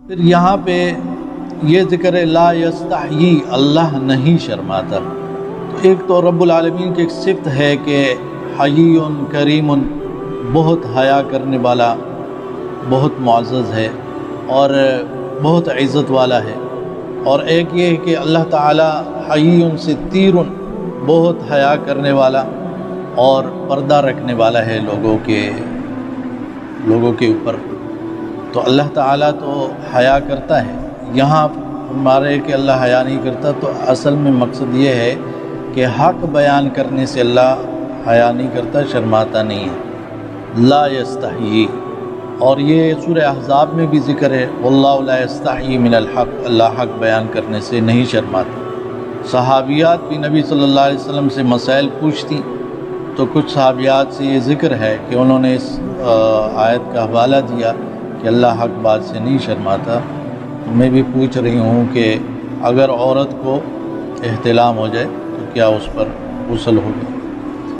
پھر یہاں پہ یہ ذکر ہے لا یستحیی، اللہ نہیں شرماتا. تو ایک تو رب العالمین کی ایک صفت ہے کہ حیی کریم، بہت حیا کرنے والا، بہت معزز ہے اور بہت عزت والا ہے. اور ایک یہ ہے کہ اللہ تعالی حیی ستیر، بہت حیا کرنے والا اور پردہ رکھنے والا ہے لوگوں کے اوپر. تو اللہ تعالیٰ تو حیا کرتا ہے. یہاں ہمارے کہ اللہ حیا نہیں کرتا، تو اصل میں مقصد یہ ہے کہ حق بیان کرنے سے اللہ حیا نہیں کرتا، شرماتا نہیں ہے. لا یستحیی، اور یہ سورہ احزاب میں بھی ذکر ہے واللہ لا یستحیی من الحق، اللہ حق بیان کرنے سے نہیں شرماتا. صحابیات بھی نبی صلی اللہ علیہ وسلم سے مسائل پوچھتی، تو کچھ صحابیات سے یہ ذکر ہے کہ انہوں نے اس آیت کا حوالہ دیا کہ اللہ حق بات سے نہیں شرماتا. میں بھی پوچھ رہی ہوں کہ اگر عورت کو احتلام ہو جائے تو کیا اس پر غسل ہوگا؟